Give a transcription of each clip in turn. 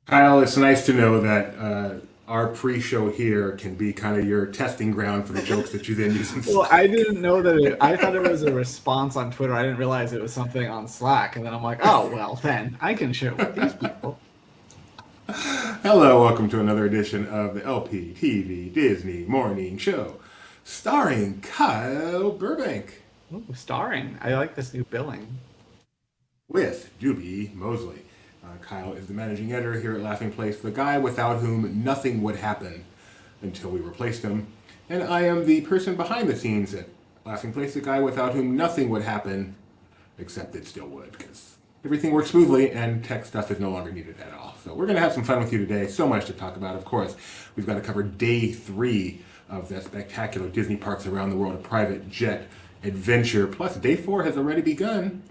Kyle, it's nice to know that our pre-show here can be kind of your testing ground for the jokes that you then use in Well, I Slack. didn't know that I thought it was a response on Twitter. I didn't realize it was something on Slack. And then I'm like, oh, well, then I can share with these people. Hello, welcome to another edition of the LPTV Disney Morning Show, starring Kyle Burbank Ooh, starring. I like this new billing. with Doobie Mosley. Kyle is the managing editor here at Laughing Place, the guy without whom nothing would happen until we replaced him. And I am the person behind the scenes at Laughing Place, the guy without whom nothing would happen, except it still would, because everything works smoothly and tech stuff is no longer needed at all. So we're going to have some fun with you today. So much to talk about, of course. We've got to cover day 3 of the spectacular Disney parks around the world, a private jet adventure. Plus, day 4 has already begun.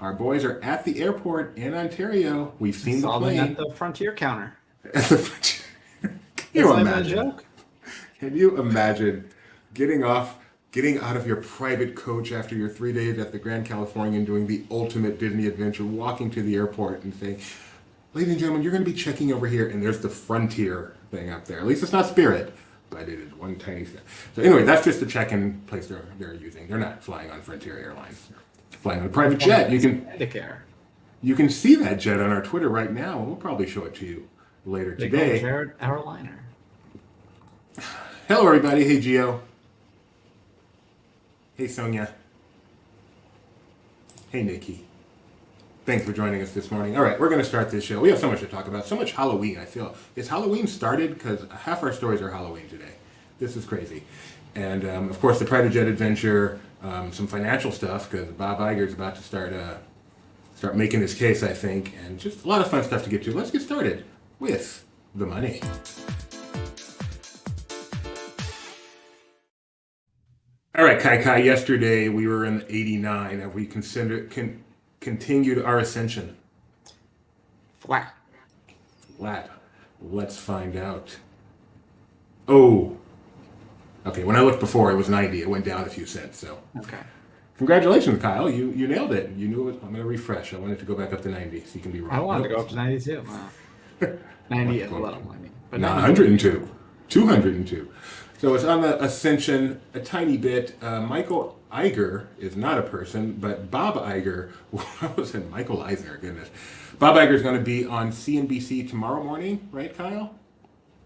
Our boys are at the airport in Ontario. We've I seen the saw them at plane. the Frontier counter. Can That's you not even a imagine? joke. Can you imagine getting off, getting out of your private coach after your 3 days at the Grand Californian, doing the ultimate Disney adventure, walking to the airport and saying, "Ladies and gentlemen, you're going to be checking over here," and there's the Frontier thing up there. At least it's not Spirit, but it is one tiny step. So anyway, that's just the check-in place they're using. They're not flying on Frontier Airlines. They're flying on a private jet. You can Medicare. you can see that jet on our Twitter right now, and we'll probably show it to you later Big old today. Jared Airliner. Hello, everybody. Hey, Gio. Hey, Sonia. Hey, Nikki. Thanks for joining us this morning. All right, we're going to start this show. We have so much to talk about, so much Halloween, I feel. Is Halloween started? Because half our stories are Halloween today. This is crazy. And, of course, the private jet adventure, some financial stuff, because Bob Iger's about to start making his case, I think, and just a lot of fun stuff to get to. Let's get started with the money. All right, Kai Kai, yesterday we were in the 89. Have we continued our ascension? Flat. Flat. Let's find out. Oh, okay. When I looked before, it was 90. It went down a few cents. So, Okay. congratulations, Kyle. You nailed it. You knew it. I'm going to refresh. I wanted to go back up to 90, so you can be I wrong. wanted to Nope. go up to 92. Wow. 90 is a little money, but No, 92 is good. 102. 202. So it's on the ascension a tiny bit. Michael Iger is not a person, but Bob Iger, what was it? Michael Eisner, goodness. Bob Iger is going to be on CNBC tomorrow morning, right, Kyle?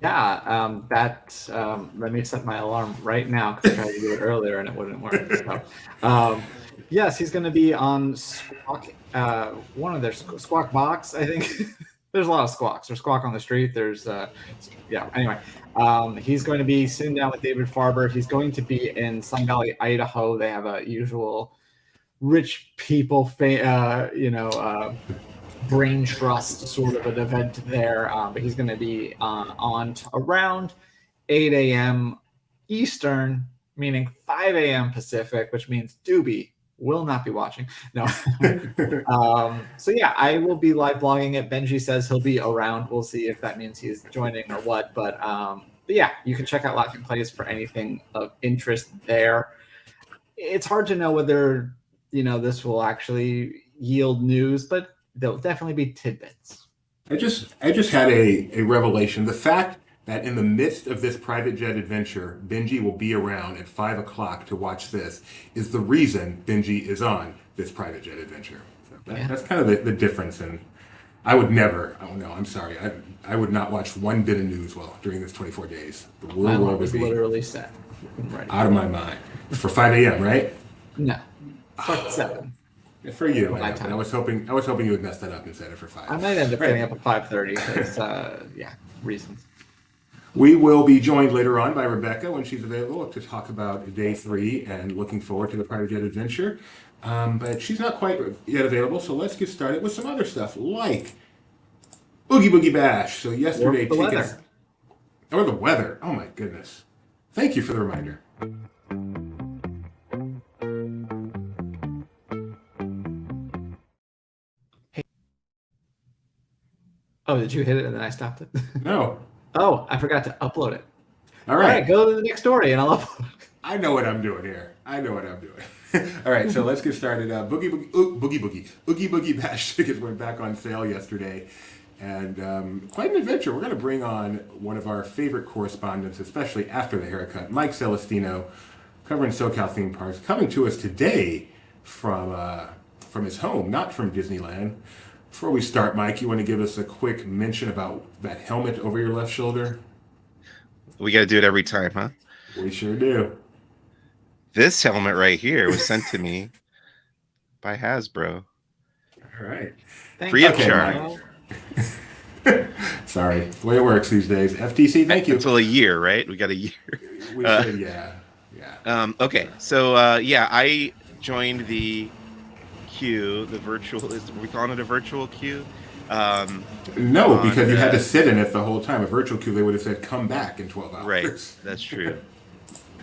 Yeah, let me set my alarm right now because I tried to do it earlier and it wouldn't work. So, yes, he's going to be on Squawk, one of their Squawk Box, I think. There's a lot of squawks. There's Squawk on the Street. There's, yeah, anyway. He's going to be sitting down with David Farber. He's going to be in Sun Valley, Idaho. They have a usual rich people, brain trust sort of an event there. But he's going to be on around 8 a.m. Eastern, meaning 5 a.m. Pacific, which means Doobie will not be watching. No. So yeah, I will be live blogging it. Benji says he'll be around. We'll see if that means he's joining or what. But yeah, you can check out Laughing Plays for anything of interest there. It's hard to know whether this will actually yield news, but there'll definitely be tidbits. I just had a revelation. The fact that in the midst of this private jet adventure, Benji will be around at 5 o'clock to watch this is the reason Benji is on this private jet adventure. So Yeah. that's kind of the difference. And I would never, oh no, I'm sorry. I would not watch one bit of news during this 24 days. The My real alarm world would is be literally set and ready. out of my mind. For 5 a.m., right? No, start at 7. For you, I My know. But I time. was hoping you would mess that up and set it for 5. I might end up Right. getting up at 5:30 because, yeah, reasons. We will be joined later on by Rebecca when she's available to talk about day 3 and looking forward to the private jet adventure. But she's not quite yet available, so let's get started with some other stuff like Oogie Boogie Bash. So Or yesterday the tickets, weather. or the weather. Oh my goodness! Thank you for the reminder. Hey. Oh, did you hit it and then I stopped it? No, Oh, I forgot to upload it. all All right, right. go to the next story and I'll upload it. I know what I'm doing here. I know what I'm doing. All right, so let's get started. Oogie Boogie Bash tickets went back on sale yesterday. And quite an adventure. We're going to bring on one of our favorite correspondents, especially after the haircut, Mike Celestino, covering SoCal theme parks, coming to us today from his home, not from Disneyland. Before we start, Mike, you want to give us a quick mention about that helmet over your left shoulder? We got to do it every time, huh? We sure do. This helmet right here was sent to me by Hasbro. All right. Free of charge. Sorry, the way it works these days. FTC, thank you. Until a year, right? We got a year. We should, yeah. Okay, so I joined the queue, the virtual. Are we calling it a virtual queue? No, because you had to sit in it the whole time. A virtual queue, they would have said, "Come back in 12 hours." Right, that's true.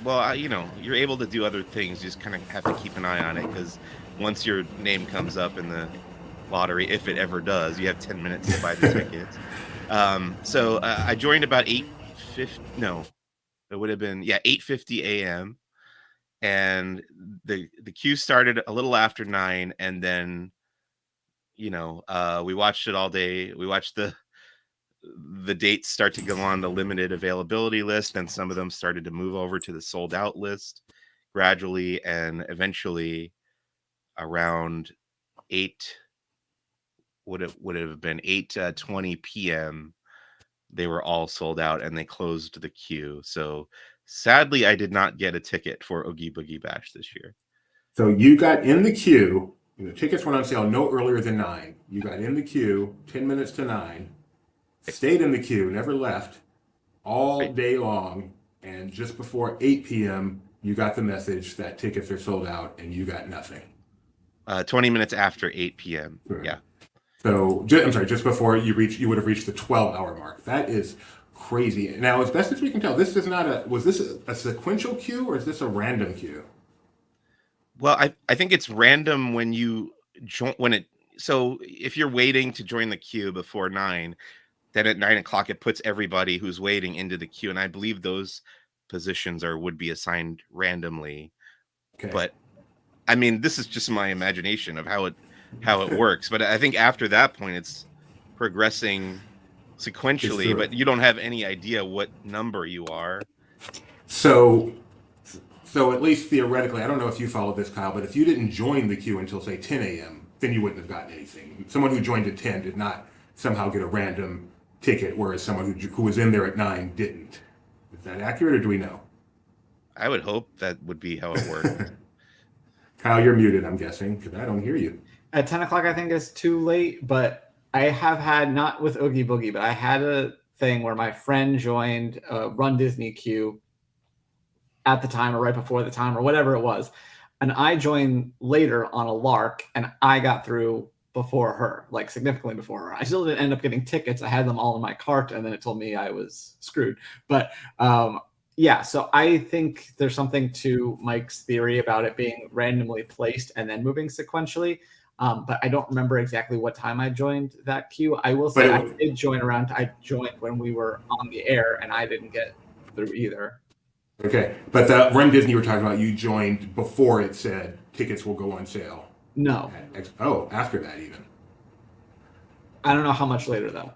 Well, you're able to do other things. You just kind of have to keep an eye on it because once your name comes up in the lottery, if it ever does, you have 10 minutes to buy the tickets. So I joined about 8:50. No, it would have been 8:50 a.m. and the queue started a little after 9, and then we watched it all day. We watched the dates start to go on the limited availability list, and some of them started to move over to the sold out list gradually, and eventually around 8 would have been 8:20 p.m. they were all sold out and they closed the queue. So sadly, I did not get a ticket for Oogie Boogie Bash this year. So you got in the queue. The tickets went on sale no earlier than 9. You got in the queue 10 minutes to 9, stayed in the queue, never left all day long, and just before 8 p.m., you got the message that tickets are sold out and you got nothing. 20 minutes after 8 p.m. Right. Yeah. So, just before you would have reached the 12-hour mark. That is crazy. Now, as best as we can tell, this is not was this a sequential queue or is this a random queue? Well, I think it's random when you join, so if you're waiting to join the queue before 9, then at 9 o'clock, it puts everybody who's waiting into the queue. And I believe those positions would be assigned randomly. Okay. But I mean, this is just my imagination of how it works. But I think after that point, it's progressing sequentially, but you don't have any idea what number you are. So at least theoretically, I don't know if you followed this, Kyle, but if you didn't join the queue until, say, 10 a.m., then you wouldn't have gotten anything. Someone who joined at 10 did not somehow get a random ticket, whereas someone who was in there at 9 didn't. Is that accurate, or do we know? I would hope that would be how it worked. Kyle, you're muted, I'm guessing, because I don't hear you. At 10 o'clock, I think it's too late, but I have had, not with Oogie Boogie, but I had a thing where my friend joined a Run Disney queue at the time or right before the time or whatever it was. And I joined later on a lark and I got through before her, like significantly before her. I still didn't end up getting tickets. I had them all in my cart and then it told me I was screwed. But so I think there's something to Mike's theory about it being randomly placed and then moving sequentially. But I don't remember exactly what time I joined that queue. I will say I did join around. I joined when we were on the air and I didn't get through either. Okay, but the Run Disney you were talking about, you joined before it said tickets will go on sale. No. After that even. I don't know how much later though.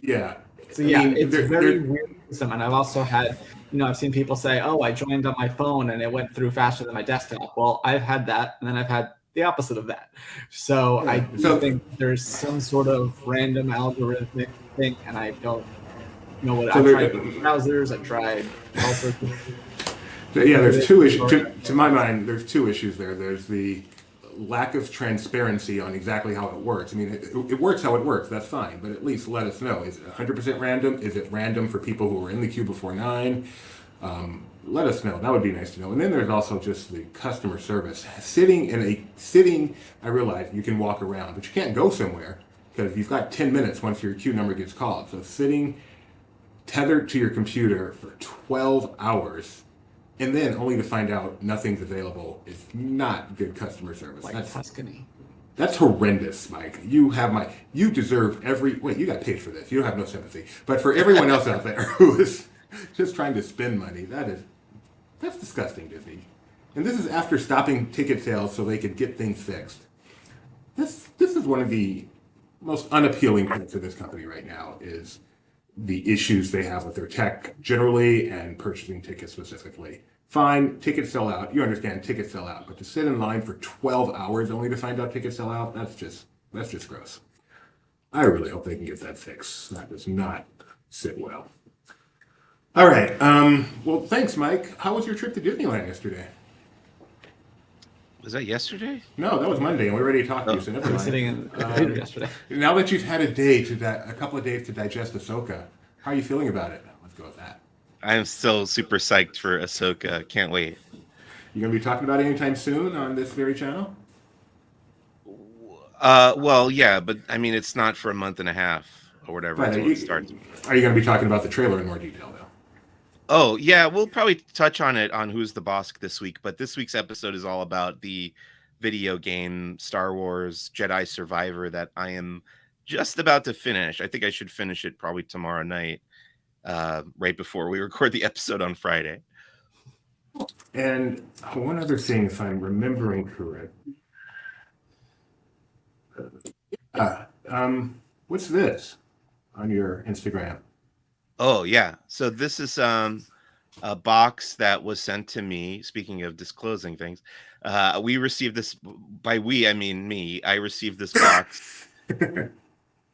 Yeah. So it's very weird system. And I've also had, I've seen people say, "Oh, I joined on my phone and it went through faster than my desktop." Well, I've had that, and then I've had the opposite of that. So I think there's some sort of random algorithmic thing, and I don't know what. I've tried browsers. I've tried all sorts of. There's two issues. To my mind, there's two issues there. There's the lack of transparency on exactly how it works. I mean, it works how it works. That's fine, but at least let us know. Is it 100% random? Is it random for people who were in the queue before 9? Let us know. That would be nice to know. And then there's also just the customer service. Sitting, I realize you can walk around, but you can't go somewhere because you've got 10 minutes once your queue number gets called. So sitting tethered to your computer for 12 hours and then only to find out nothing's available is not good customer service. Like Tuscany. That's horrendous, Mike. You deserve you got paid for this. You don't have no sympathy. But for everyone else out there who is just trying to spend money, that's disgusting, Disney. And this is after stopping ticket sales so they could get things fixed. This is one of the most unappealing thing to this company right now is the issues they have with their tech generally and purchasing tickets specifically. Fine, tickets sell out. You understand tickets sell out, but to sit in line for 12 hours only to find out tickets sell out, that's just gross. I really hope they can get that fixed. That does not sit well. All right. Well, thanks, Mike. How was your trip to Disneyland yesterday? Was that yesterday? No, that was Monday, and we already talked to you, Oh. so never I was mind. sitting in the theater yesterday. Now that you've had a couple of days to digest Ahsoka, how are you feeling about it? Let's go with that. I'm still super psyched for Ahsoka. Can't wait. You gonna be talking about it anytime soon on this very channel? Well, yeah, but I mean, it's not for a month and a half or whatever Right. until it starts. Are you gonna be talking about the trailer in more detail, though? Oh, yeah, we'll probably touch on it on Who's the Boss this week, but this week's episode is all about the video game Star Wars Jedi Survivor that I am just about to finish. I think I should finish it probably tomorrow night, right before we record the episode on Friday. And one other thing, if I'm remembering correctly. What's this on your Instagram? Oh, yeah. So this is a box that was sent to me. Speaking of disclosing things, we received this. By we, I mean me. I received this box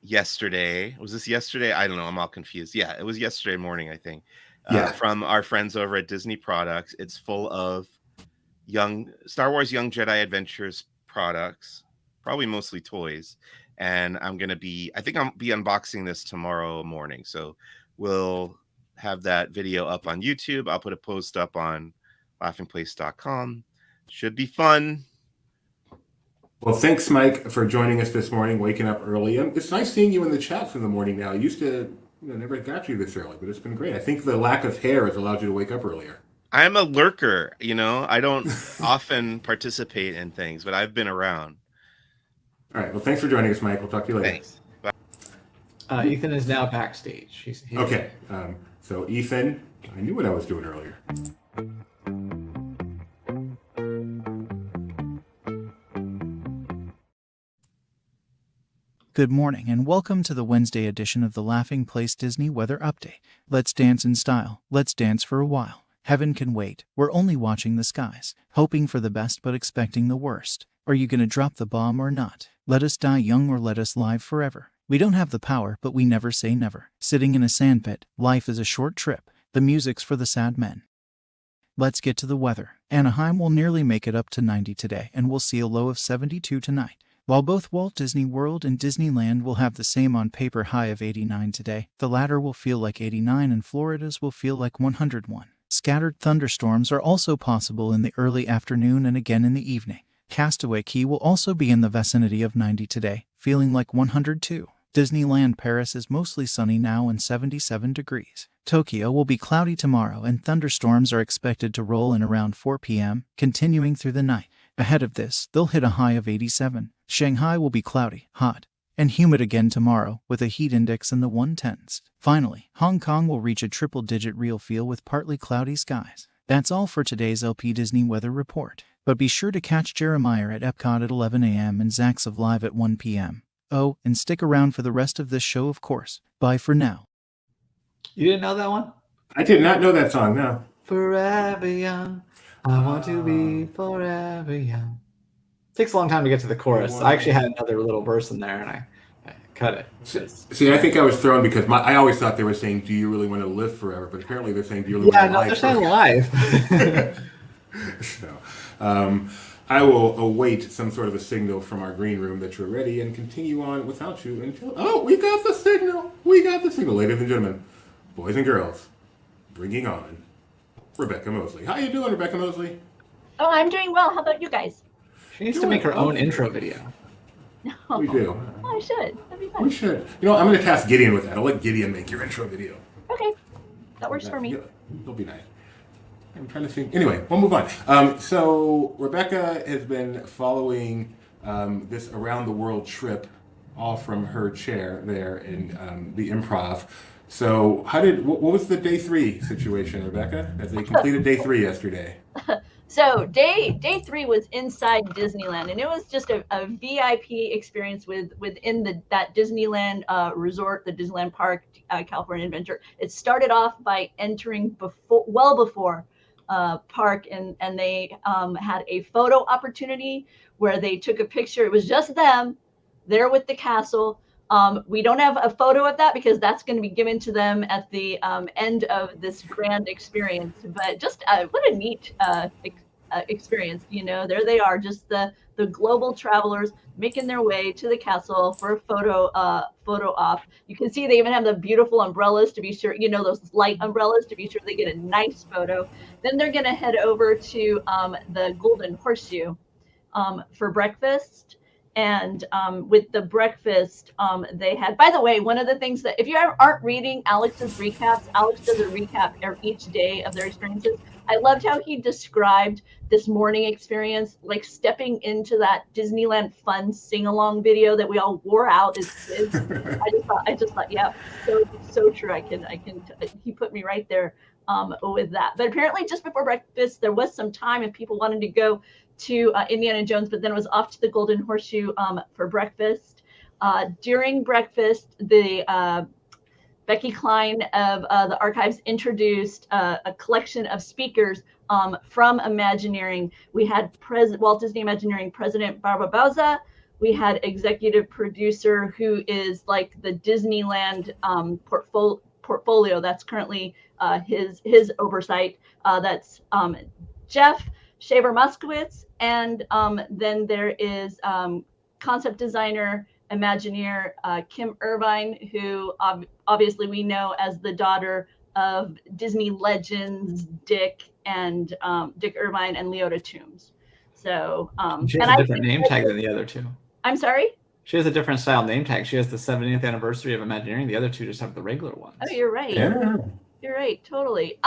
yesterday. Was this yesterday? I don't know. I'm all confused. Yeah, it was yesterday morning, I think. Yeah. From our friends over at Disney Products. It's full of young Star Wars Young Jedi Adventures products, probably mostly toys. And I think I'll be unboxing this tomorrow morning. So we'll have that video up on YouTube. I'll put a post up on laughingplace.com. Should be fun. Well, thanks, Mike, for joining us this morning, waking up early. It's nice seeing you in the chat for the morning now. I used to never got you this early, but it's been great. I think the lack of hair has allowed you to wake up earlier. I'm a lurker, I don't often participate in things, but I've been around. All right. Well, thanks for joining us, Mike. We'll talk to you later. Thanks. Bye. Ethan is now backstage. He's Okay. So, Ethan, I knew what I was doing earlier. Good morning and welcome to the Wednesday edition of the Laughing Place Disney Weather Update. Let's dance in style. Let's dance for a while. Heaven can wait. We're only watching the skies, hoping for the best but expecting the worst. Are you gonna drop the bomb or not? Let us die young or let us live forever. We don't have the power, but we never say never. Sitting in a sandpit, life is a short trip. The music's for the sad men. Let's get to the weather. Anaheim will nearly make it up to 90 today and we'll see a low of 72 tonight. While both Walt Disney World and Disneyland will have the same on-paper high of 89 today, the latter will feel like 89 and Florida's will feel like 101. Scattered thunderstorms are also possible in the early afternoon and again in the evening. Castaway Cay will also be in the vicinity of 90 today, feeling like 102. Disneyland Paris is mostly sunny now and 77 degrees. Tokyo will be cloudy tomorrow and thunderstorms are expected to roll in around 4 p.m., continuing through the night. Ahead of this, they'll hit a high of 87. Shanghai will be cloudy, hot, and humid again tomorrow with a heat index in the 110s. Finally, Hong Kong will reach a triple-digit real feel with partly cloudy skies. That's all for today's LP Disney Weather Report. But be sure to catch Jeremiah at Epcot at 11 a.m. and Zach's of Live at 1 p.m. Oh, and stick around for the rest of this show, of course. Bye for now. You didn't know that one? I did not know that song, no. Forever young. I want to be forever young. Takes a long time to get to the chorus. I actually had another little verse in there and I cut it. See, I think I was thrown because I always thought they were saying, do you really want to live forever? But apparently they're saying, do you really want to live they're saying live. So, I will await some sort of a signal from our green room that you're ready and continue on without you until... Oh, we got the signal. We got the signal. Ladies and gentlemen, boys and girls, bringing on Rebecca Mosley. How you doing, Rebecca Mosley? Oh, I'm doing well. How about you guys? She needs to make her own intro video. No. We do. Oh, I should. That'd be fun. We should. I'm going to task Gideon with that. I'll let Gideon make your intro video. Okay. That works for me. It'll be nice. I'm trying to think. Anyway, we'll move on. So Rebecca has been following this around the world trip, all from her chair there in the Improv. So what was the day 3 situation, Rebecca? As they completed day 3 yesterday. So day 3 was inside Disneyland, and it was just a VIP experience within that Disneyland resort, the Disneyland Park, California Adventure. It started off by entering well before park, and they had a photo opportunity where they took a picture. It was just them there with the castle. We don't have a photo of that because that's going to be given to them at the end of this grand experience. But just what a neat experience. There they are, just the global travelers making their way to the castle for a photo op. You can see they even have the beautiful umbrellas to be sure, those light umbrellas to be sure they get a nice photo. Then they're going to head over to the Golden Horseshoe for breakfast. And with the breakfast, they had, by the way, one of the things that, if you aren't reading Alex's recaps, Alex does a recap each day of their experiences. I loved how he described this morning experience, like stepping into that Disneyland Fun sing-along video that we all wore out as kids. I just thought, yeah, so true. He put me right there with that. But apparently just before breakfast, there was some time if people wanted to go to Indiana Jones, but then it was off to the Golden Horseshoe for breakfast. During breakfast, the Becky Klein of the archives introduced a collection of speakers from Imagineering. We had Walt Disney Imagineering President Barbara Bauza. We had executive producer who is like the Disneyland portfolio. That's currently his oversight. That's Jeff Shaver Moskowitz, and then there is concept designer, Imagineer Kim Irvine, who obviously we know as the daughter of Disney legends Dick Irvine and Leota Toombs. So she has a different name tag than the other two. I'm sorry? She has a different style name tag. She has the 70th anniversary of Imagineering. The other two just have the regular ones. Oh, you're right. Yeah. You're right, totally.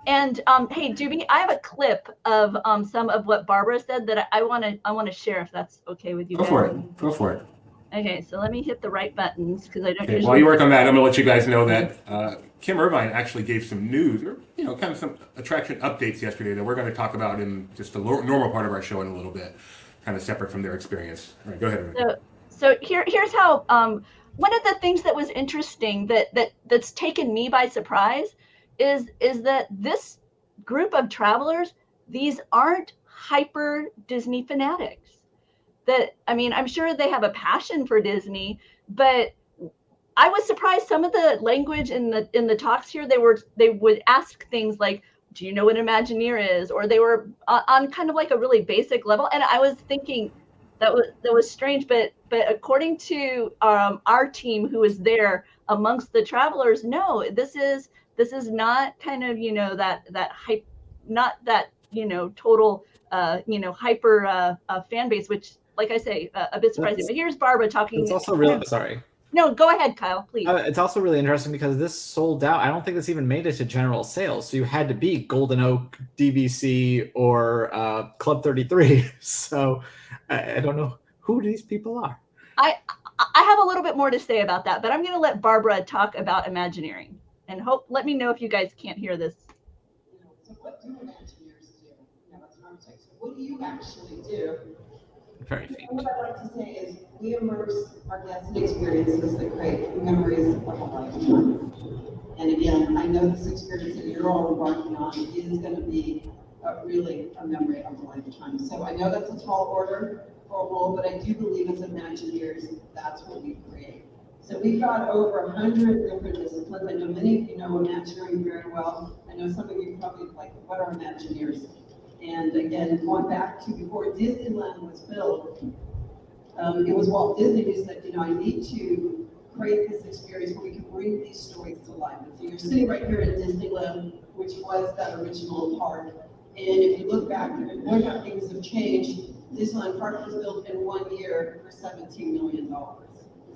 And hey, Doobie, I have a clip of some of what Barbara said that I want to share, if that's okay with you. Go for it. Go for it. Okay, so let me hit the right buttons because I don't. Okay, while you work on that, I'm going to let you guys know that Kim Irvine actually gave some news, or kind of some attraction updates yesterday that we're going to talk about in just the normal part of our show in a little bit, kind of separate from their experience. All right, go ahead. So here's how. One of the things that was interesting that's taken me by surprise is that this group of travelers, these aren't hyper Disney fanatics. I'm sure they have a passion for Disney, but I was surprised some of the language in the talks here. They would ask things like, "Do you know what Imagineer is?" Or they were on kind of like a really basic level, and I was thinking that was strange. But according to our team who was there amongst the travelers, no, this is not kind of that hype, not that total hyper fan base, which, like I say, a bit surprising. But here's Barbara talking. It's also really sorry. No, go ahead, Kyle, please. It's also really interesting because this sold out. I don't think this even made it to general sales. So you had to be Golden Oak, DVC, or Club 33. So I don't know who these people are. I have a little bit more to say about that, but I'm going to let Barbara talk about Imagineering. And let me know if you guys can't hear this. So what do Imagineers do? That's what I'm saying. So what do you actually do? Very faint. What I'd like to say is we immerse our guests in experiences that create memories of a lifetime. And again, I know this experience that you're all embarking on is going to be really a memory of a lifetime. So I know that's a tall order for a role, but I do believe as Imagineers, that's what we create. So we've got over 100 different disciplines. I know many of you know Imagineering very well. I know some of you probably like, what are Imagineers? And again, going back to before Disneyland was built, it was Walt Disney who said, I need to create this experience where we can bring these stories to life. And so you're sitting right here at Disneyland, which was that original park. And if you look back, look how things have changed. Disneyland Park was built in 1 year for $17 million.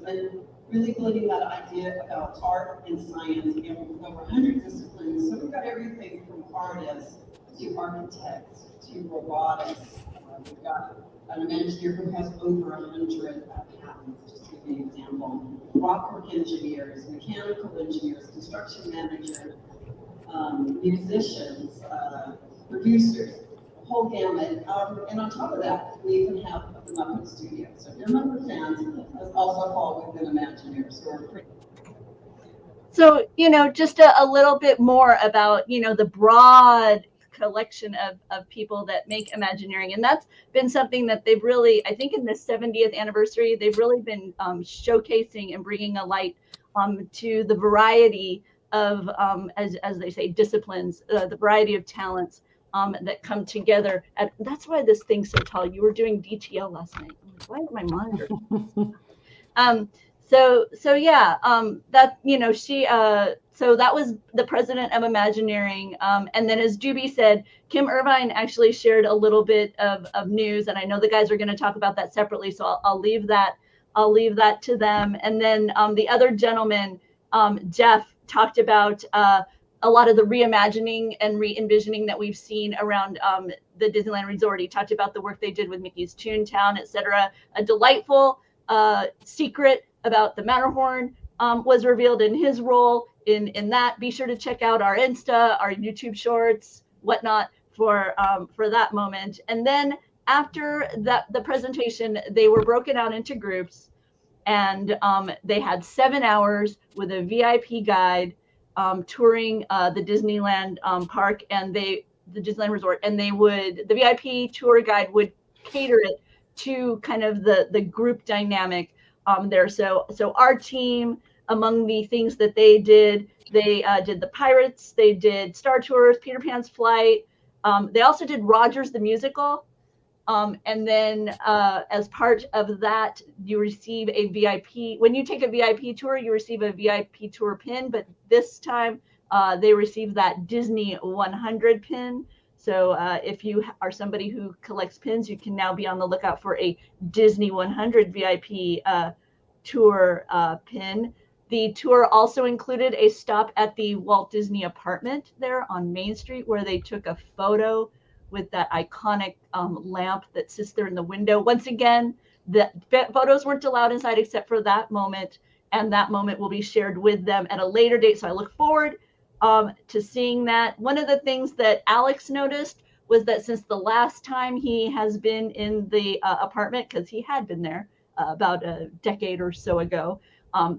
And really building that idea about art and science, and with over 100 disciplines. So we've got everything from artists to architects to robotics. We've got an Imagineer who has over 100 patents, just to give you an example. Rockwork engineers, mechanical engineers, construction managers, musicians, producers. whole gamut. And on top of that, we even have the Muppet Studio. So if you're Muppet fans, that's also fall within Imagineers. So, just a little bit more about, the broad collection of people that make Imagineering. And that's been something that they've really, I think in the 70th anniversary, they've really been showcasing and bringing a light to the variety of, as they say, disciplines, the variety of talents that come together. And that's why this thing's so tall. You were doing DTL last night. I'm like, why is my monitor? So yeah, that, so that was the president of Imagineering. And then as Doobie said, Kim Irvine actually shared a little bit of news, and I know the guys are going to talk about that separately. So I'll leave that to them. And then the other gentleman, Jeff, talked about a lot of the reimagining and re-envisioning that we've seen around the Disneyland Resort. He talked about the work they did with Mickey's Toontown, etc. A delightful secret about the Matterhorn was revealed in his role in that. Be sure to check out our Insta, our YouTube shorts, whatnot for that moment. And then after the presentation, they were broken out into groups, and they had 7 hours with a VIP guide touring the Disneyland park and the Disneyland Resort, and the VIP tour guide would cater it to kind of the group dynamic there. So our team, among the things that they did the Pirates, they did Star Tours, Peter Pan's Flight. They also did Rogers the Musical. And then as part of that, you receive a VIP. When you take a VIP tour, you receive a VIP tour pin. But this time, they receive that Disney 100 pin. So if you are somebody who collects pins, you can now be on the lookout for a Disney 100 VIP tour pin. The tour also included a stop at the Walt Disney apartment there on Main Street, where they took a photo with that iconic lamp that sits there in the window. Once again, the photos weren't allowed inside except for that moment, and that moment will be shared with them at a later date. So I look forward to seeing that. One of the things that Alex noticed was that since the last time he has been in the apartment, because he had been there about a decade or so ago,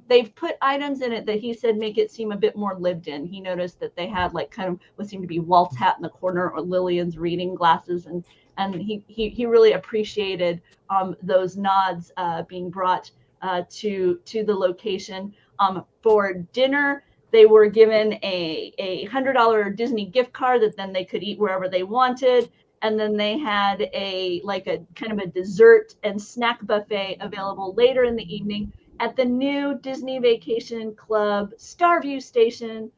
they've put items in it that he said make it seem a bit more lived in. He noticed that they had like kind of what seemed to be Walt's hat in the corner or Lillian's reading glasses, and he really appreciated those nods being brought to the location. For dinner, they were given a $100 Disney gift card that then they could eat wherever they wanted. And then they had a kind of a dessert and snack buffet available later in the evening at the new Disney Vacation Club Starview Station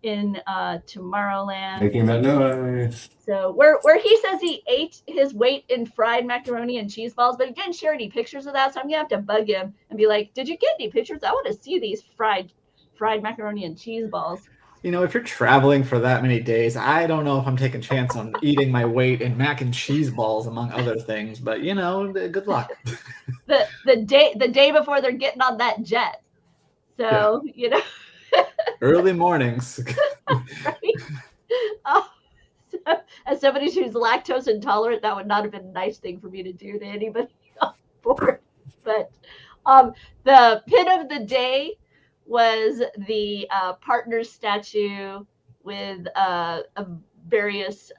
in Tomorrowland. Making that noise. So where he says he ate his weight in fried macaroni and cheese balls, but he didn't share any pictures of that. So I'm gonna have to bug him and be like, "Did you get any pictures? I want to see these fried macaroni and cheese balls." If you're traveling for that many days, I don't know if I'm taking a chance on eating my weight in mac and cheese balls, among other things. But good luck. the day before they're getting on that jet, so yeah. Early mornings. Right? So, as somebody who's lactose intolerant, that would not have been a nice thing for me to do to anybody on board. But the pin of the day was the partners statue with various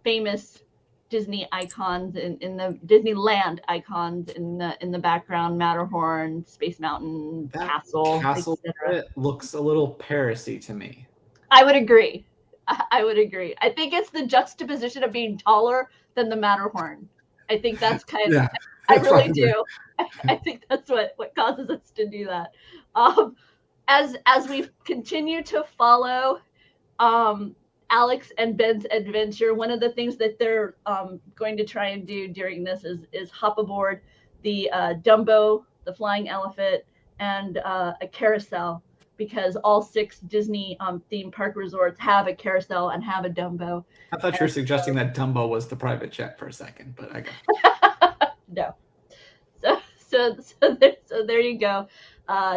famous Disney icons in the Disneyland icons in the background: Matterhorn, Space Mountain, that castle it looks a little Paris-y to me. I would agree. I think it's the juxtaposition of being taller than the Matterhorn. I think that's kind of, I really do. I think that's what causes us to do that. As we continue to follow Alex and Ben's adventure, one of the things that they're going to try and do during this is hop aboard the Dumbo, the flying elephant, and a carousel, because all 6 Disney theme park resorts have a carousel and have a Dumbo. I thought you were suggesting that Dumbo was the private jet for a second, but I got no. So there you go.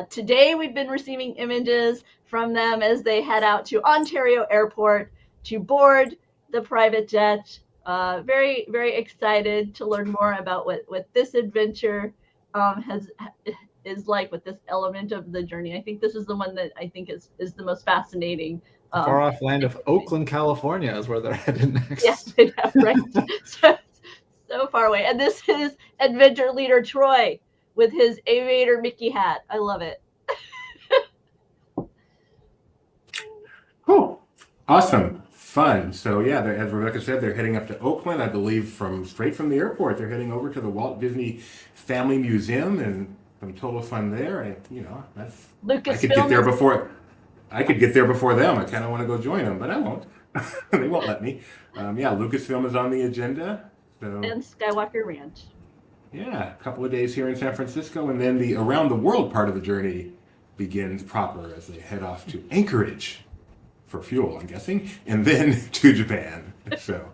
Today we've been receiving images from them as they head out to Ontario Airport to board the private jet very, very excited to learn more about what this adventure is like with this element of the journey. I think this is the one that I think is the most fascinating. The far off land of Oakland, California is where they're headed next. Yes, yeah, right. So far away. And this is Adventure Leader Troy with his aviator Mickey hat. I love it. Cool. Awesome. Fun. So yeah, as Rebecca said, they're heading up to Oakland, I believe, straight from the airport. They're heading over to the Walt Disney Family Museum, and some total fun there. I could get there before them. I kind of want to go join them, but I won't. They won't let me. Yeah, Lucasfilm is on the agenda. So, and Skywalker Ranch. Yeah, a couple of days here in San Francisco, and then the around the world part of the journey begins proper as they head off to Anchorage for fuel, I'm guessing, and then to Japan. So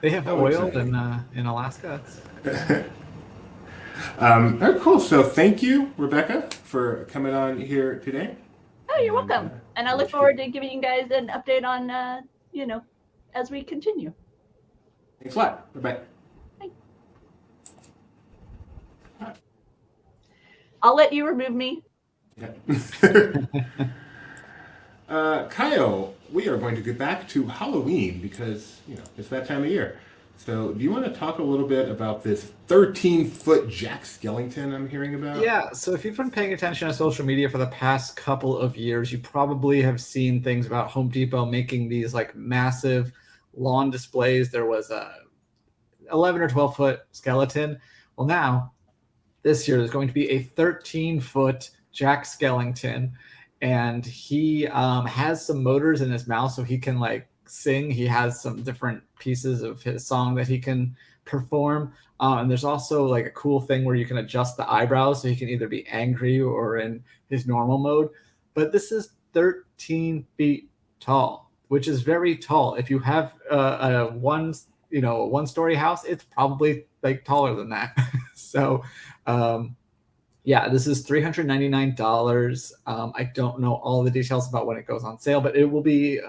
they have oil in Alaska. All right, cool. So thank you, Rebecca, for coming on here today. Oh, you're welcome. And I look forward to giving you guys an update on, as we continue. Thanks a lot. Bye-bye. Bye. I'll let you remove me. Yeah. Kyle, we are going to get back to Halloween because, it's that time of year. So do you want to talk a little bit about this 13-foot Jack Skellington I'm hearing about? Yeah, so if you've been paying attention to social media for the past couple of years, you probably have seen things about Home Depot making these like massive lawn displays. There was a 11 or 12-foot skeleton. Well, now, this year, there's going to be a 13-foot Jack Skellington, and he has some motors in his mouth so he can like sing. He has some different pieces of his song that he can perform. And there's also like a cool thing where you can adjust the eyebrows so he can either be angry or in his normal mode. But this is 13 feet tall, which is very tall. If you have a one-story house, it's probably like taller than that. So, yeah, this is $399. I don't know all the details about when it goes on sale, but it will be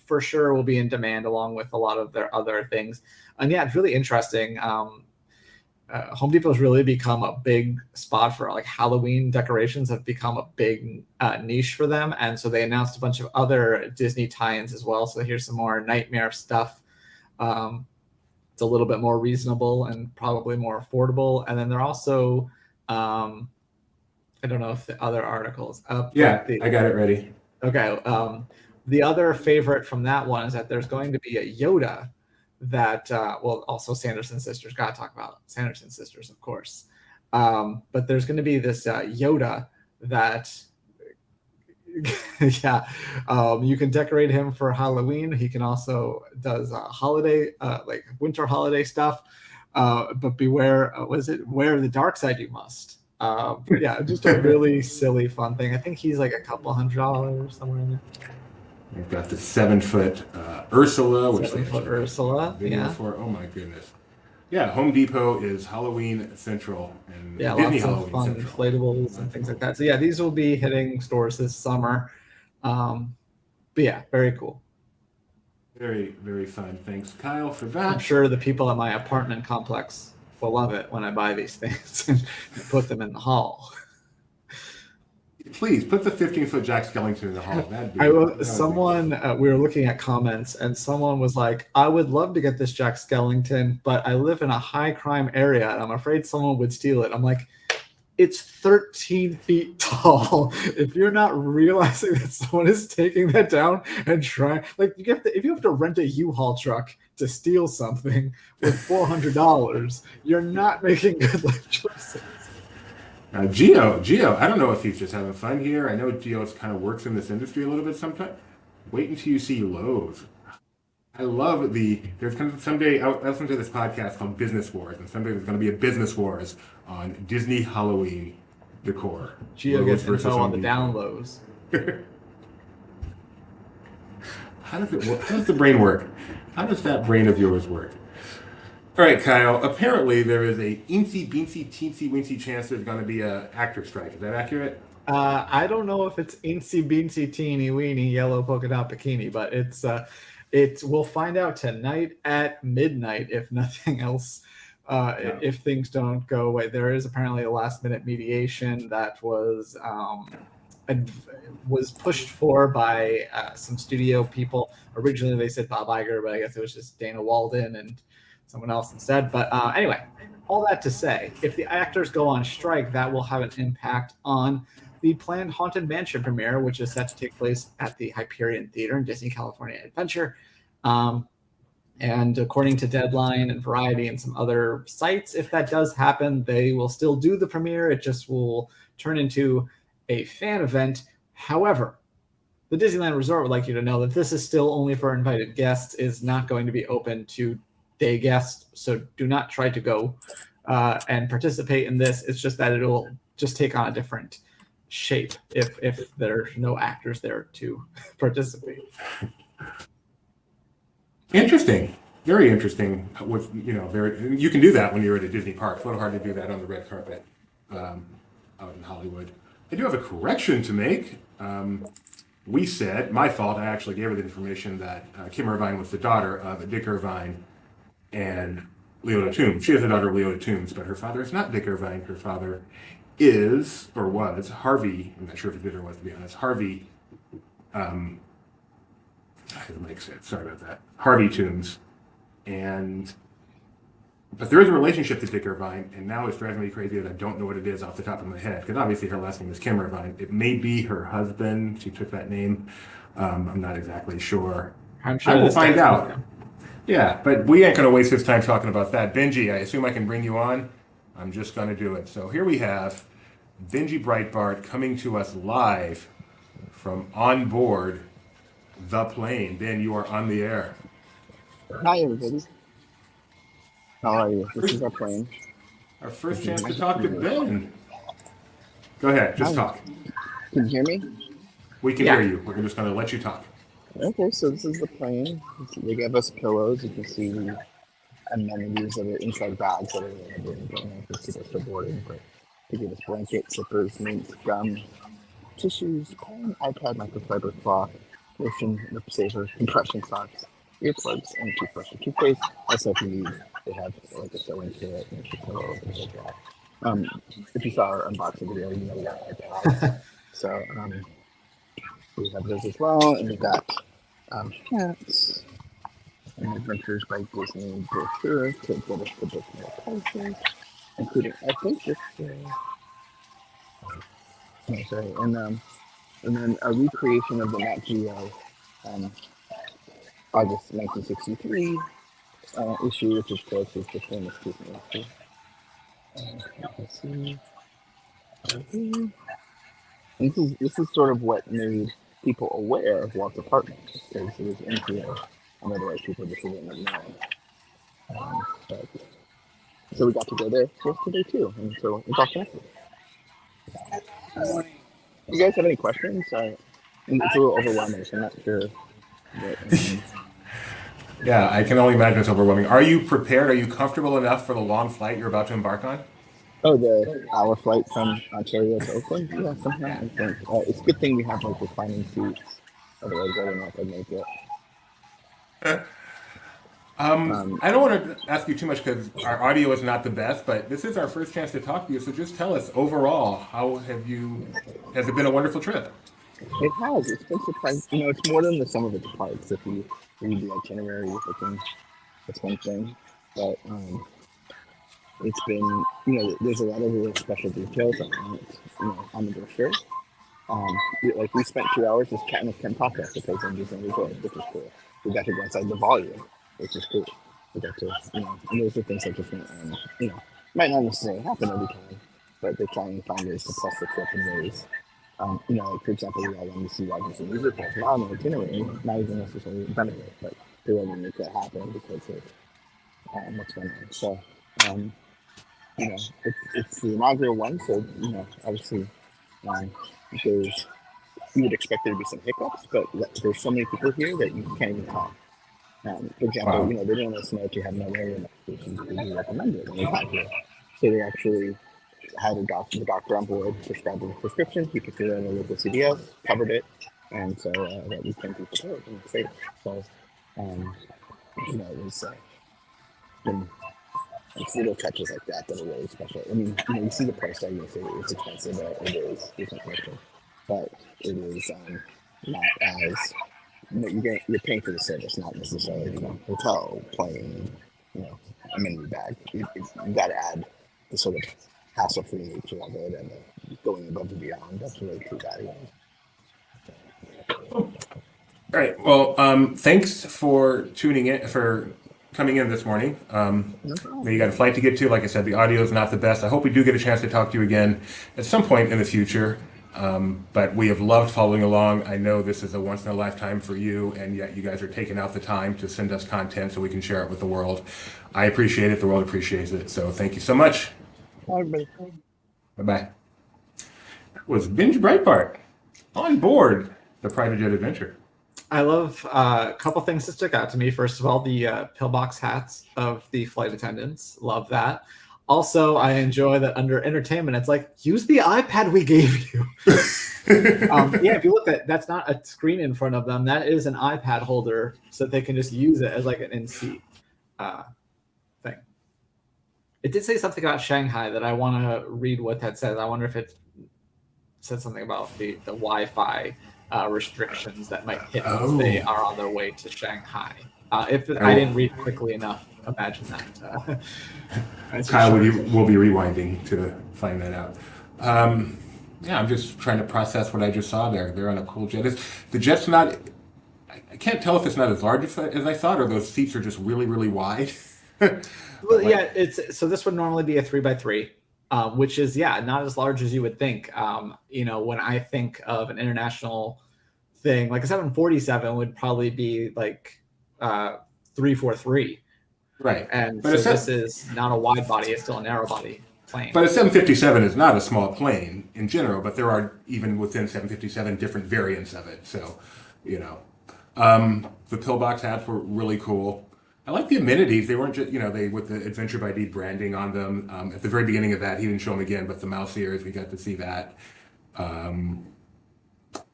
for sure will be in demand along with a lot of their other things. And yeah, it's really interesting. Home Depot has really become a big spot for like Halloween decorations have become a big niche for them. And so they announced a bunch of other Disney tie-ins as well. So here's some more Nightmare stuff. It's a little bit more reasonable and probably more affordable. And then they're also, I don't know if the other articles up. Yeah, I got it ready. Okay. The other favorite from that one is that there's going to be a Yoda that, also Sanderson Sisters, got to talk about Sanderson Sisters, of course. But there's going to be this Yoda that, you can decorate him for Halloween. He can also does holiday, like winter holiday stuff. But beware, wear the dark side you must. Just a really silly, fun thing. I think he's like a couple $100 somewhere in there. We've got the 7-foot Ursula, which 7-foot Ursula. Yeah. Oh my goodness. Yeah, Home Depot is Halloween Central and Disney Disney lots Halloween of fun Central. inflatables and things like that. So yeah, these will be hitting stores this summer. But yeah, very cool. Very, very fun. Thanks, Kyle, for that. I'm sure the people at my apartment complex will love it when I buy these things and put them in the hall. Please put the 15-foot Jack Skellington in the hall. We were looking at comments, and someone was like, "I would love to get this Jack Skellington, but I live in a high crime area, and I'm afraid someone would steal it." I'm like, it's 13 feet tall. If you're not realizing that someone is taking that down and trying, like, if you have to rent a U-Haul truck to steal something with $400, you're not making good life choices. Gio, I don't know if he's just having fun here. I know Gio kind of works in this industry a little bit sometimes. Wait until you see Lowe's. I love someday I'll listen to this podcast called Business Wars, and someday there's going to be a Business Wars on Disney Halloween decor. Gio gets info on the down lows. How does it work? How does the brain work? How does that brain of yours work? All right, Kyle. Apparently, there is a teensy-weensy chance there's going to be an actor strike. Is that accurate? I don't know if it's teensy-beensy, teeny-weeny, yellow polka dot bikini, but it's We'll find out tonight at midnight, if nothing else. If things don't go away, there is apparently a last-minute mediation that was pushed for by some studio people. Originally, they said Bob Iger, but I guess it was just Dana Walden and someone else instead. But anyway, all that to say, if the actors go on strike, that will have an impact on the planned Haunted Mansion premiere, which is set to take place at the Hyperion Theater in Disney California Adventure. And according to Deadline and Variety and some other sites, if that does happen, they will still do the premiere. It just will turn into a fan event. However, the Disneyland Resort would like you to know that this is still only for invited guests, is not going to be open to day guests. So do not try to go and participate in this. It's just that it'll just take on a different shape if there's no actors there to participate. Interesting. Very interesting. With, you can do that when you're at a Disney park. It's a little hard to do that on the red carpet out in Hollywood. I do have a correction to make. We said, my fault, I actually gave her the information that Kim Irvine was the daughter of Dick Irvine and Leota Toombs. She is the daughter of Leota Toombs, but her father is not Dick Irvine. Her father is, or was, Harvey. I'm not sure if he did or was, to be honest. Harvey, it makes sense. Sorry about that. Harvey Toombs. But there is a relationship to Dick Irvine, and now it's driving me crazy that I don't know what it is off the top of my head, because obviously her last name is Kim Irvine. It may be her husband. She took that name. I'm not exactly sure. I'm sure I will find out. Yeah, but we ain't going to waste his time talking about that. Benji, I assume I can bring you on? I'm just going to do it. So here we have Benji Breitbart coming to us live from on board the plane. Ben, you are on the air. Hi, everybody. How are you? This is our plane. Our first chance to talk to Ben. Go ahead, just talk. Can you hear me? We can hear you. We're just going to let you talk. Okay, so this is the plane. They gave us pillows. You can see the amenities that are inside bags that are available. I don't know if you see this for boarding, but they gave us blankets, slippers, mints, gum, tissues, pen, iPad, microfiber cloth, lotion, lip saver, compression socks, earplugs, and toothbrush and toothpaste. Also, if you need, they have like a sewing kit and a pillow, things like that. If you saw our unboxing video, you know we got iPads. So we have those as well, and we've got hats and Adventures by Disney brochure to get us the book more places, including I think this. And then a recreation of the Nat Geo August 1963 issue, which of course is the famous Disney issue. Let's see. This is sort of what made people aware of Walt's apartment, because it was in here, and otherwise people just wouldn't have known. So we got to go there yesterday too, and so it's all connected. You guys have any questions? It's a little overwhelming, so I'm not sure. But, yeah, I can only imagine it's overwhelming. Are you prepared? Are you comfortable enough for the long flight you're about to embark on? Oh, the hour flight from Ontario to Oakland? Yeah, somehow I think. It's a good thing we have like reclining seats. Otherwise, I don't know if I'd make it. I don't want to ask you too much because our audio is not the best, but this is our first chance to talk to you. So just tell us overall, has it been a wonderful trip? It has. It's been surprising. It's more than the sum of its parts. If you read the itinerary, that's one thing. But it's been, there's a lot of really special details on the brochure. We spent 2 hours just chatting with Ken Papa at the Disney Resort, which is cool. We got to go inside the volume, which is cool. We got to, and those are things that just, might not necessarily happen every time, but they try and find ways to plus the trip in ways. For example, we all wanted to see Rogers and Music Festival on the itinerary, not even necessarily a benefit, but they wanted to make that happen because of what's going on. So, it's the inaugural one, so, obviously, you would expect there to be some hiccups, but there's so many people here that you can't even talk. For example, Wow. they didn't let us know that you have no malaria medication. They recommend it when we got here. So they actually had the doctor on board, prescribed a prescription. He put it in a local CVS, covered it, and so that we can be prepared and safe. So You know, it was been it's little touches like that that are really special. I mean, you know, you see the price tag, you say it's expensive, it is. There's no question, but it is not as you're paying for the service, not necessarily hotel, plane, amenity bag. You got to add the sort of hassle-free nature of it and going above and beyond. That's really too valuable. All right. Well, thanks for tuning in, for coming in this morning. You got a flight to get to. Like I said, the audio is not the best. I hope we do get a chance to talk to you again at some point in the future. But we have loved following along. I know this is a once in a lifetime for you, and yet you guys are taking out the time to send us content so we can share it with the world. I appreciate it. The world appreciates it. So thank you so much. Bye, everybody. Bye-bye. That was Binge Breitbart on board the private jet adventure. I love a couple things that stick out to me. First of all, the pillbox hats of the flight attendants. Love that. Also, I enjoy that under entertainment, it's like, use the iPad we gave you. Yeah, if you look at that's not a screen in front of them. That is an iPad holder so that they can just use it as like an in-seat thing. It did say something about Shanghai that I want to read what that says. I wonder if it said something about the Wi-Fi restrictions that might hit once they are on their way to Shanghai. I didn't read quickly enough, imagine that. Kyle will be rewinding to find that out. Yeah, I'm just trying to process what I just saw there. They're on a cool jet. The jet's not. I can't tell if it's not as large as I thought, or those seats are just really, really wide. Well, yeah, so this would normally be a 3x3, which is not as large as you would think. When I think of an international thing, like a 747 would probably be like 343. Right. And so this is not a wide body, it's still a narrow body plane. But a 757 is not a small plane in general, but there are, even within 757, different variants of it. So, the pillbox hats were really cool. I like the amenities. They weren't just, they with the Adventure by D branding on them. At the very beginning of that, he didn't show them again, but the mouse ears, we got to see that.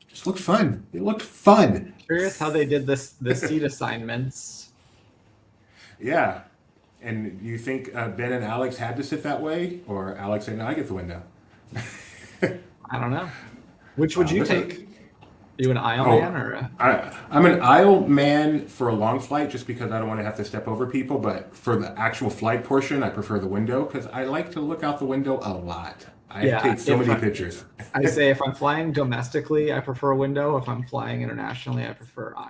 Just looked fun. It looked fun. Curious how they did the seat assignments. Yeah. And you think Ben and Alex had to sit that way? Or Alex said, no, I get the window? I don't know. Which would you take? Are you an aisle man? Or I'm an aisle man for a long flight just because I don't want to have to step over people. But for the actual flight portion, I prefer the window because I like to look out the window a lot. I take so many pictures. I say if I'm flying domestically, I prefer a window. If I'm flying internationally, I prefer aisle.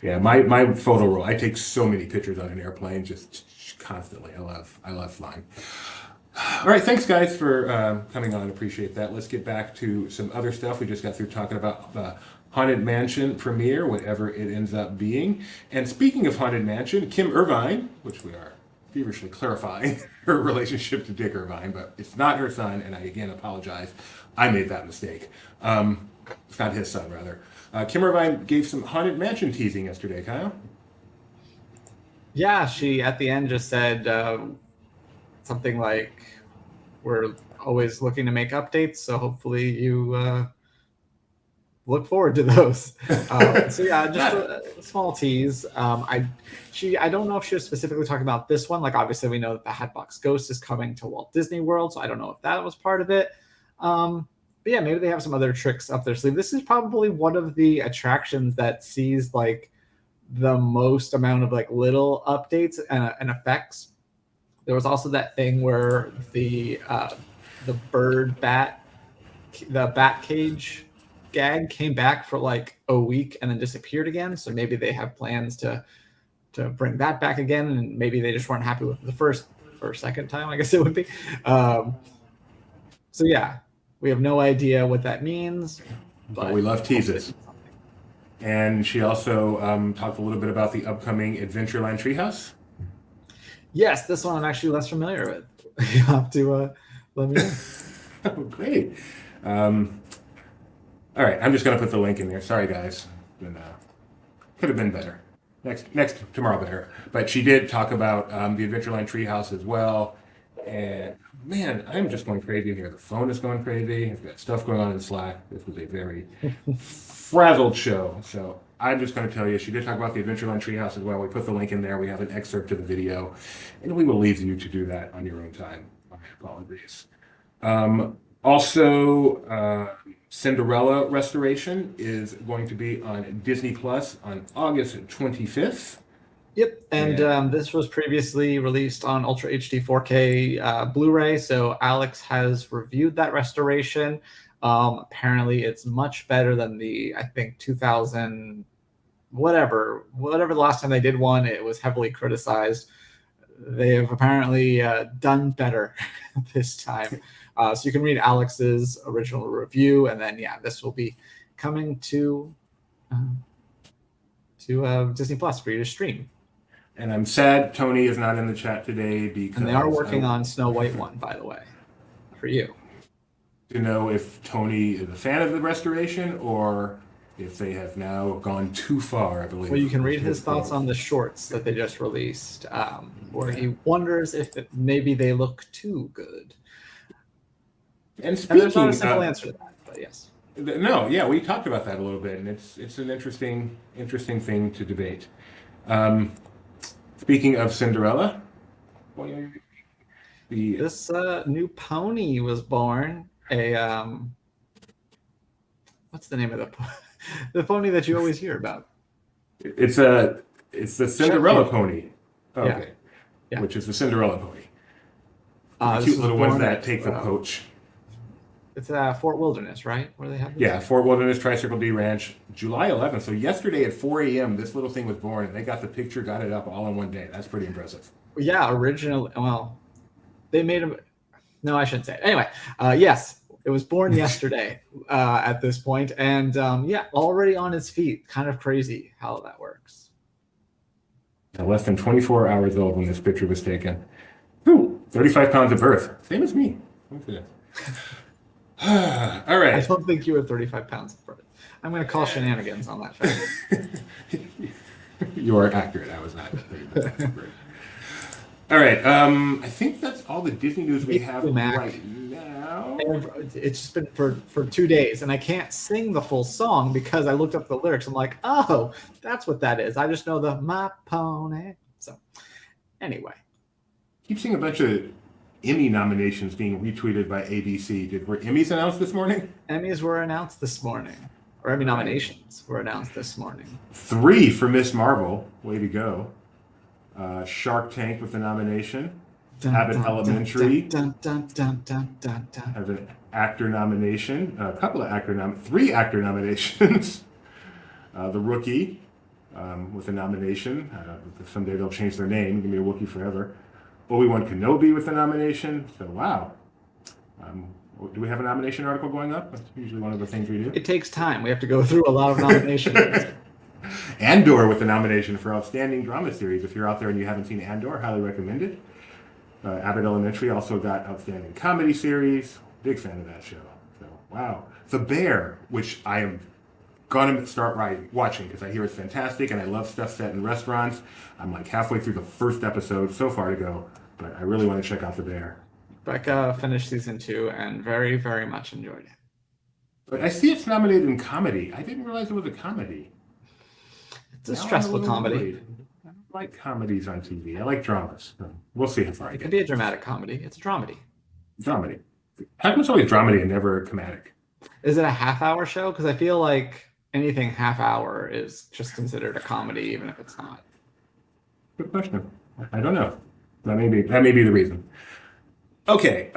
Yeah, my photo roll. I take so many pictures on an airplane, just constantly. I love flying. All right, thanks guys for coming on. Appreciate that. Let's get back to some other stuff. We just got through talking about the Haunted Mansion premiere, whatever it ends up being. And speaking of Haunted Mansion, Kim Irvine, which we are feverishly clarifying her relationship to Dick Irvine, but it's not her son, and I again apologize. I made that mistake. It's not his son, rather. Kim Irvine gave some Haunted Mansion teasing yesterday, Kyle. Yeah, she at the end just said something like, we're always looking to make updates, so hopefully you look forward to those. So yeah, just a small tease. I don't know if she was specifically talking about this one. Like obviously we know that the Hatbox Ghost is coming to Walt Disney World, so I don't know if that was part of it. But yeah, maybe they have some other tricks up their sleeve. This is probably one of the attractions that sees like the most amount of like little updates and effects. There was also that thing where the bat cage gag came back for like a week and then disappeared again. So maybe they have plans to bring that back again, and maybe they just weren't happy with the first or second time, I guess it would be. So yeah, we have no idea what that means, but we love teases. And she also talked a little bit about the upcoming Adventureland Treehouse. Yes, this one I'm actually less familiar with. You have to let me know. Oh, great. All right, I'm just going to put the link in there. Sorry, guys. Could have been better. Tomorrow better. But she did talk about the Adventureland Treehouse as well. And man, I'm just going crazy in here. The phone is going crazy. I've got stuff going on in Slack. This was a very frazzled show. So I'm just going to tell you, she did talk about the Adventureland Treehouse as well. We put the link in there. We have an excerpt of the video, and we will leave you to do that on your own time. My apologies. Also, Cinderella restoration is going to be on Disney Plus on August 25th. Yep, and this was previously released on Ultra HD 4K Blu-ray, so Alex has reviewed that restoration. Apparently, it's much better than the, I think, 2000, whatever the last time they did one, it was heavily criticized. They have apparently done better this time. So you can read Alex's original review, and then, yeah, this will be coming to Disney Plus for you to stream. And I'm sad Tony is not in the chat today because... And they are working on Snow White 1, by the way, for you. To know if Tony is a fan of the restoration or if they have now gone too far, I believe. Well, you can read his thoughts on the shorts that they just released, where he wonders if maybe they look too good. And speaking, there's not a simple answer to that, but yes. No, yeah, we talked about that a little bit, and it's an interesting thing to debate. Speaking of Cinderella, this new pony was born. What's the name of the pony that you always hear about? It's the Cinderella pony. Oh, yeah. Okay, yeah. Which is the Cinderella pony. The cute little ones that take the poach. It's Fort Wilderness, right? Where they have this? Yeah, Fort Wilderness Tricycle D Ranch, July 11th. So yesterday at 4 a.m., this little thing was born, and they got the picture, got it up all in one day. That's pretty impressive. Yeah, originally, well, they made him. No, I shouldn't say it. Anyway, yes, it was born yesterday at this point, and yeah, already on its feet. Kind of crazy how that works. Less than 24 hours old when this picture was taken. Ooh, 35 pounds at birth. Same as me. All right. I don't think you were 35 pounds at birth. I'm going to call shenanigans on that fact. You are accurate. I was not 35 pounds at birth. All right. I think that's all the Disney news we have right now. It's just been for 2 days, and I can't sing the full song because I looked up the lyrics. I'm like, oh, that's what that is. I just know the My Pony. So, anyway. Keep seeing a bunch of Emmy nominations being retweeted by ABC. Were Emmys announced this morning? Emmys were announced this morning. Or Emmy nominations were announced this morning. 3 for Miss Marvel. Way to go. Shark Tank with a nomination. Abbott Elementary has an actor nomination. A couple of 3 actor nominations. The Rookie with a nomination. Someday they'll change their name. Give me a Wookiee forever. Obi-Wan Kenobi with a nomination. So, wow. Do we have a nomination article going up? That's usually one of the things we do. It takes time. We have to go through a lot of nominations. Andor with a nomination for Outstanding Drama Series. If you're out there and you haven't seen Andor, highly recommended. Abbott Elementary also got Outstanding Comedy Series. Big fan of that show. So, wow. The Bear, which I am going to start watching because I hear it's fantastic and I love stuff set in restaurants. I'm like halfway through the first episode so far to go, but I really want to check out The Bear. Becca finished season 2 and very, very much enjoyed it. But I see it's nominated in comedy. I didn't realize it was a comedy. It's a stressful comedy. I don't like comedies on TV. I like dramas. So we'll see how far I get. It could be a dramatic comedy. It's a dramedy. Dramedy. How come it's always dramedy and never comedic? Is it a half-hour show? Because I feel like anything half-hour is just considered a comedy, even if it's not. Good question. I don't know. That may be the reason. Okay.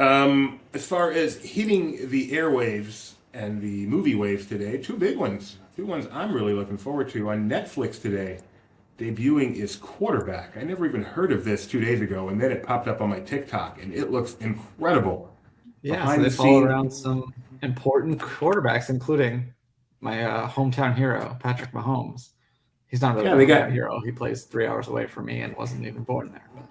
As far as hitting the airwaves and the movie waves today, 2 big ones. 2 ones I'm really looking forward to on Netflix today. Debuting is Quarterback. I never even heard of this 2 days ago, and then it popped up on my TikTok, and it looks incredible. Yeah, so they follow around some important quarterbacks, including my hometown hero, Patrick Mahomes. He's not really a hometown hero. He plays 3 hours away from me and wasn't even born there. But.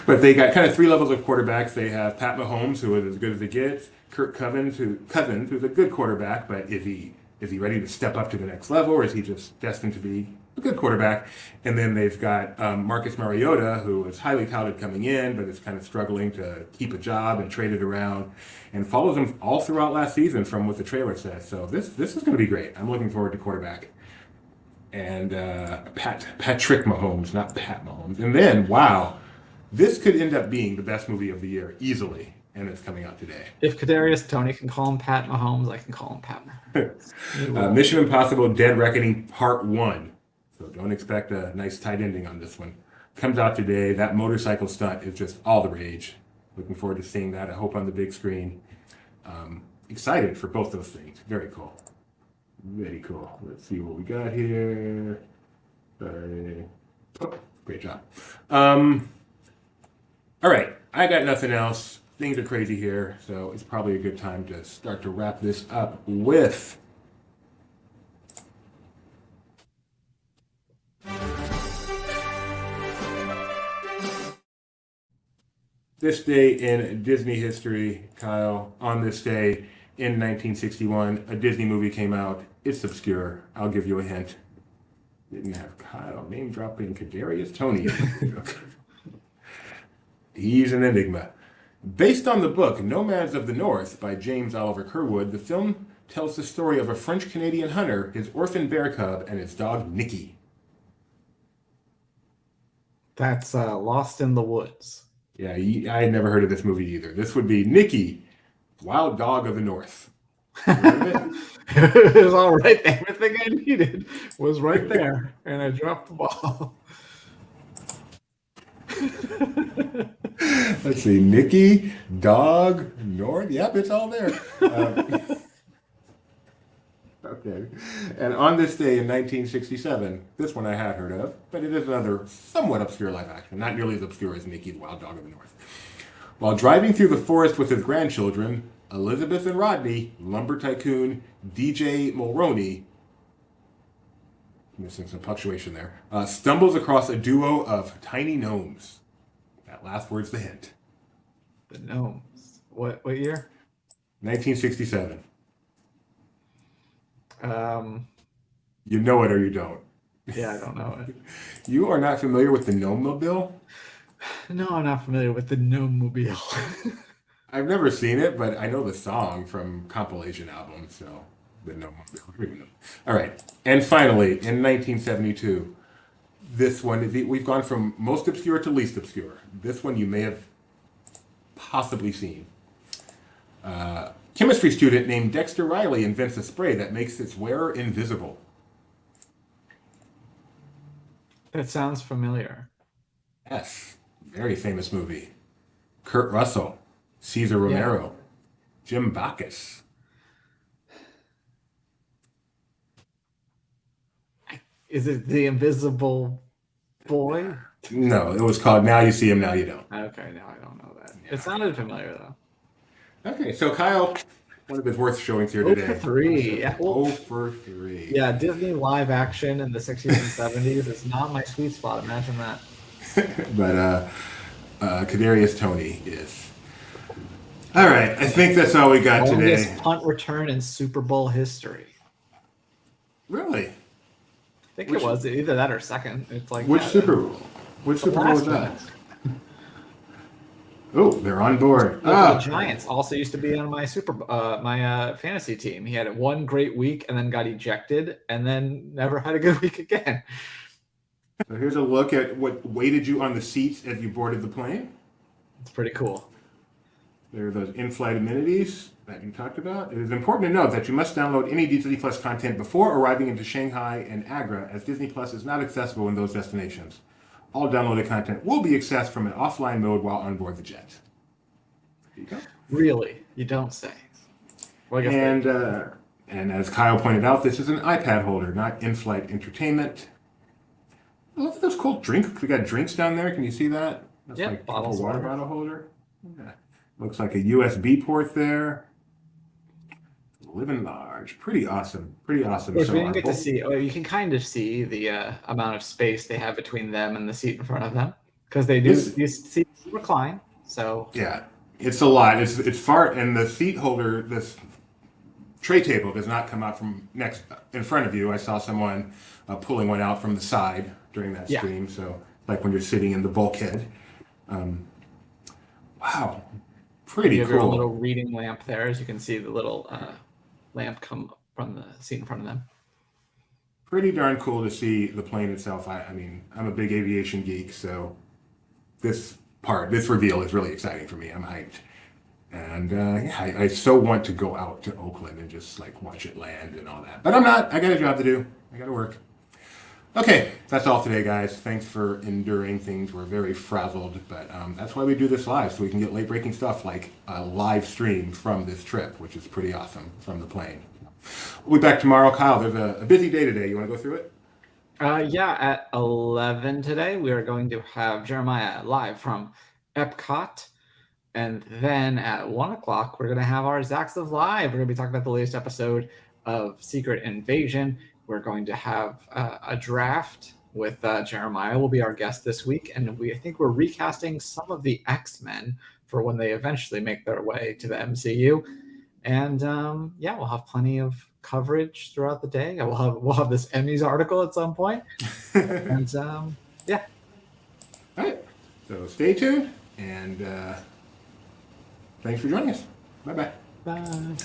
But they got kind of 3 levels of quarterbacks. They have Pat Mahomes, who is as good as it gets. Kirk Cousins, who's a good quarterback, but is he ready to step up to the next level, or is he just destined to be a good quarterback. And then they've got Marcus Mariota, who was highly touted coming in, but is kind of struggling to keep a job and trade it around, and follows him all throughout last season from what the trailer says. So this is going to be great. I'm looking forward to quarterback. And Patrick Mahomes, not Pat Mahomes. And then, wow, this could end up being the best movie of the year easily, and it's coming out today. If Kadarius Toney can call him Pat Mahomes, I can call him Pat Mahomes. Mission Impossible: Dead Reckoning Part 1. So don't expect a nice tight ending on this one. Comes out today. That motorcycle stunt is just all the rage. Looking forward to seeing that. I hope on the big screen. Excited for both those things. Very cool. Very cool. Let's see what we got here. Sorry. Oh, great job. All right. I got nothing else. Things are crazy here, so it's probably a good time to start to wrap this up with this day in Disney history, Kyle. On this day in 1961, a Disney movie came out. It's obscure. I'll give you a hint. Didn't have Kyle name dropping Kadarius Toney. He's an enigma. Based on the book Nomads of the North by James Oliver Curwood, the film tells the story of a French-Canadian hunter, his orphan bear cub, and his dog Nicky. That's Lost in the Woods. Yeah, I had never heard of this movie either. This would be Nicky, Wild Dog of the North. It was all right. Everything I needed was right there, and I dropped the ball. Let's see, Nicky, Dog, North. Yep, it's all there. Okay. And on this day in 1967, this one I had heard of, but it is another somewhat obscure live action, not nearly as obscure as Nicky, the Wild Dog of the North. While driving through the forest with his grandchildren, Elizabeth and Rodney, lumber tycoon DJ Mulroney, missing some punctuation there, stumbles across a duo of tiny gnomes. That last word's the hint. The gnomes. What year? 1967. You know it or you don't. Yeah, I don't know it. You are not familiar with the Gnome-mobile? No, I'm not familiar with the Gnome-mobile. I've never seen it, but I know the song from compilation albums, so the Gnome-mobile. All right. And finally, in 1972, this one, we've gone from most obscure to least obscure. This one you may have possibly seen. Chemistry student named Dexter Riley invents a spray that makes its wearer invisible. That sounds familiar. Yes, very famous movie. Kurt Russell, Cesar Romero, Jim Backus. Is it The Invisible Boy? No, it was called Now You See Him, Now You Don't. Okay, no, I don't know that. It sounded familiar, though. Okay, so Kyle, one of his worst showings here 0 today. for 3. Yeah, well, 0 for 3. yeah, Disney live action in the 60s and 70s is not my sweet spot. Imagine that. But Kadarius Toney is. All right, I think that's all we got today. Longest punt return in Super Bowl history. Really? I think it was either that or second. It's like Which Super Bowl? Which Super Bowl was that? Oh, they're on board. The Giants also used to be on my fantasy team. He had one great week and then got ejected and then never had a good week again. So here's a look at what waited you on the seats as you boarded the plane. It's pretty cool. There are those in-flight amenities that you talked about. It is important to note that you must download any Disney Plus content before arriving into Shanghai and Agra, as Disney Plus is not accessible in those destinations. All downloaded content will be accessed from an offline mode while on board the jet. There you go. Really? You don't say. Well, I guess and as Kyle pointed out, this is an iPad holder, not in-flight entertainment. Look at those cool drinks. We got drinks down there. Can you see that? That's Yeah, like a bottles of water water. bottle holder. Yeah. Looks like a USB port there. Living large. Pretty awesome. Pretty awesome. Of course, So we didn't our get to see. Oh, you can kind of see the amount of space they have between them and the seat in front of them because they do these seats recline. So yeah, it's a lot. It's far, and the seat holder, this tray table does not come out from in front of you. I saw someone pulling one out from the side during that Yeah. stream. So like when you're sitting in the bulkhead. Wow, pretty You have your own little cool. reading lamp there, as you can see the little lamp come from the seat in front of them. Pretty darn cool to see the plane itself. I mean, I'm a big aviation geek, so this reveal is really exciting for me. I'm hyped. And yeah, I so want to go out to Oakland and just like watch it land and all that. But I'm not. I got a job to do. I got to work. Okay, that's all today, guys. Thanks for enduring things. We're very frazzled, but that's why we do this live, so we can get late-breaking stuff like a live stream from this trip, which is pretty awesome, from the plane. We'll be back tomorrow. Kyle, there's a busy day today. You want to go through it? Yeah, at 11 today, we are going to have Jeremiah live from Epcot. And then at 1 o'clock, we're going to have our Zax of Live. We're going to be talking about the latest episode of Secret Invasion. We're going to have a draft with Jeremiah will be our guest this week. And I think we're recasting some of the X-Men for when they eventually make their way to the MCU. And yeah, we'll have plenty of coverage throughout the day. We'll have this Emmys article at some point. And yeah. All right. So stay tuned, and thanks for joining us. Bye-bye. Bye.